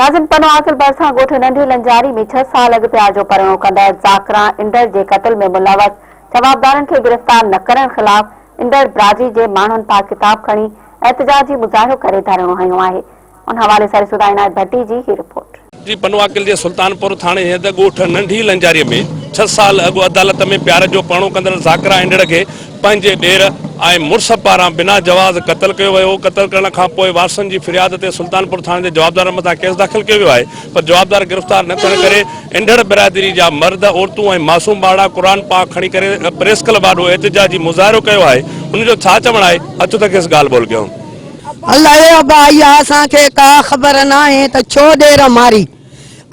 नाज़िन पनो आकिल भरिसां ॻोठ नंढी लंजारी में 6 साल अॻु प्यार जो परिणो कंदड़ ज़ाकरा इंदड़ जे क़त्ल में मुलवस जवाबदारनि खे गिरफ़्तार न करण ख़िलाफ़ इंदड़ बिरादरी जे माण्हुनि पाक किताब खणी एहतजाजी मुज़ाहिरो करे धरणो हयो आहे। उन हवाले सां रिसोदा इनायत भट्टी जी ही रिपोर्ट। जी पनो आकिल जे सुल्तानपुर थाणे हद ॻोठ नंढी लंजारी में 6 साल अॻु अदालत में प्यार जो परिणो कंदड़ ज़ाकरा इंदड़ खे पंहिंजे ॾेर ऐं मुड़ुस पारां बिना जवाज़ क़त्ल कयो वियो। क़त्ल करण खां पोइ वारसनि जी फिरियाद ते सुल्तानपुर थाणे जे जवाबदारनि मथां केस दाख़िल कयो वियो आहे, पर जवाबदार गिरफ़्तार न थियण करे इंदड़ बिरादरी जा मर्द, औरतूं ऐं मासूम ॿार क़ुर पाक खणी करे प्रेस क्लब आॾो एहतजाजी मुज़ाहिरो कयो आहे। उनजो छा चवणु आहे, अचो त खेसि ॻाल्हि ॿोल कयूं। अलाए भाई असांखे का ख़बर न आहे त छो ॾेर मारी।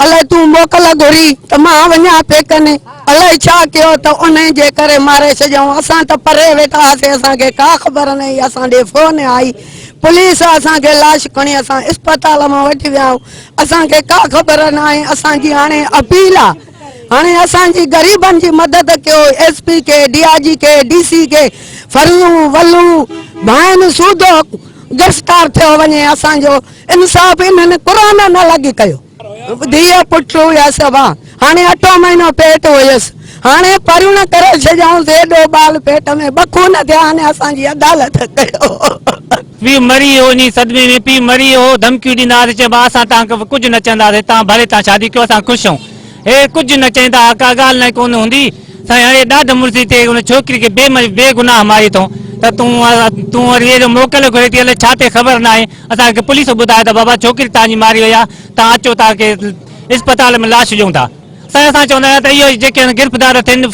अलाए तूं मोकल घुरी त मां वञा पेकने, अलाए छा कयो त उन जे करे मारे छॾियऊं। असां त परे वेठा हुआसीं, असांखे का ख़बर न हुई। असां ॾे फोन आई, पुलिस असांखे लाश खणी असां अस्पताल मां वठी विया। असांखे का ख़बर न आहे। असांजी हाणे अपील आहे, हाणे असांजी ग़रीबनि जी मदद कयो। SP के, DIG के, DC के फरू वलू भाइन सूदो गिरफ़्तार थियो वञे। असांजो इंसाफ़ इन्हनि क़ुरान न लॻी कयो। धीअ पुट हुया सभा, हाणे 8 महीनो पेट हुयसि, हाणे परिण करे छॾियऊंसि। एॾो बाल पेट में बखून थिया। हाणे असांजी अदालत कयो। पी मरी हो, नी सदमे में पी मरी हो, धमकी ॾींदासीं, चइबा असां तव्हांखे कुझु न चवंदासीं, तव्हां भले तव्हां शादी कयो, असां ख़ुशि आहियूं। हे कुझु न चवंदा, का ॻाल्हि न कोन हूंदी। हाणे ॾाढ मुर्सी थिए, उन छोकिरी खे बेगुनाह मारी अथऊं, त तूं वरी एॾो मोकल घुरे थी। हले छा ते ख़बर न आहे। असांखे पुलिस ॿुधाए त बाबा छोकिरी तव्हांजी मारी वई आहे, तव्हां अचो, तव्हांखे अस्पताल में लाश ॾियूं था। असां चवंदा आहियूं त इहो जेके गिरफ़्तार थियनि,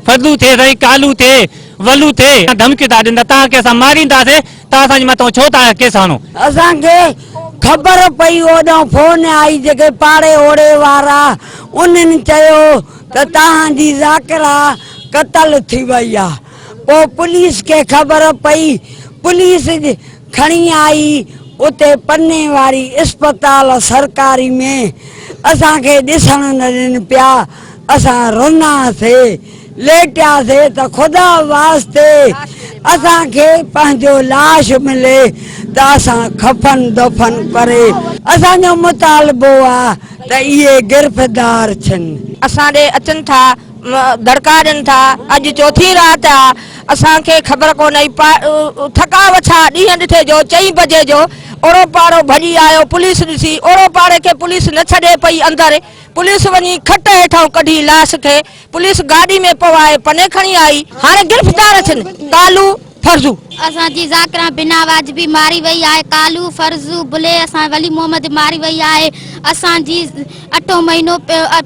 फर्दू थिए, रही कालू थिए, वलू थिए, धमकी था ॾींदा, तव्हांखे असां मारींदासीं, तव्हां असांजे मथां छो था केस हणो। असांखे ख़बर पई, ओॾो फोन आई जेके पाड़े ओड़े वारा, उन्हनि चयो त तव्हांजी ज़ाकरा क़त्ल थी वई आहे। पोइ पुलिस खे ख़बर पई, पुलिस खणी आई उते पन्ने वारी अस्पताल सरकारी में। असांखे ॾिसण न ॾिन पिया, असां रोनासीं, लेटियासीं त ख़ुदा वास्ते असांखे पंहिंजो लाश मिले त असां खफन दफन करे। असांजो मुतालबो आहे त इहे गिरफ़्तार थियनि। असां ॾे अचनि था, धड़का ॾियनि था। अॼु चौथी राति आहे, असांखे ख़बर कोन हुई। थकावत छा, ॾींहं ॾिठे जो 4 बजे जो ओड़ो पाड़ो भॼी आयो। पुलिस ॾिसी ओड़ो पाड़े खे पुलिस न छॾे पई अंदरि। पुलिस वञी खट हेठां कढी लाश खे, पुलिस गाॾी में पवाए पने खणी आई। हाणे गिरफ़्तार थियनि कालू फर्ज़ू। असांजी ज़ाकरा बिना वाजिबी मारी वई आहे। कालू फर्ज़ू बुले असां वली मोहम्मद मारी वई आहे। असांजी 8 महीनो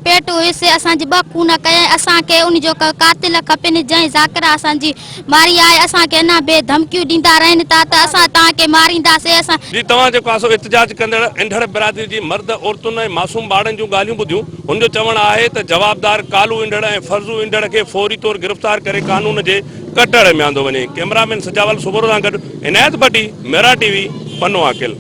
पेट हुयसि, असांजी 2 खून कया। असांखे उनजो कातिल खपेनि, जंहिं ज़ाकरा असांजी मारी आहे। असांखे अञा बे धमकियूं ॾींदा रहनि था त असां तव्हांखे मारींदासीं। असां जी तव्हां जेको आहे एहतजाज कंदड़ इंदड़ बिरादरी जी मर्द, औरतुनि ऐं मासूम ॿारनि जूं ॻाल्हियूं ॿुधियूं। हुनजो चवणु आहे त जवाबदार कालू इंदड़ ऐं फर्ज़ू इंदड़ खे फौरी तौर गिरफ़्तार करे कानून जे कटड़ में आंदो वञे। कैमरामैन सजावल सुबरो सां गॾु इनायत भट्टी, मेरा TV, पनो आकिल।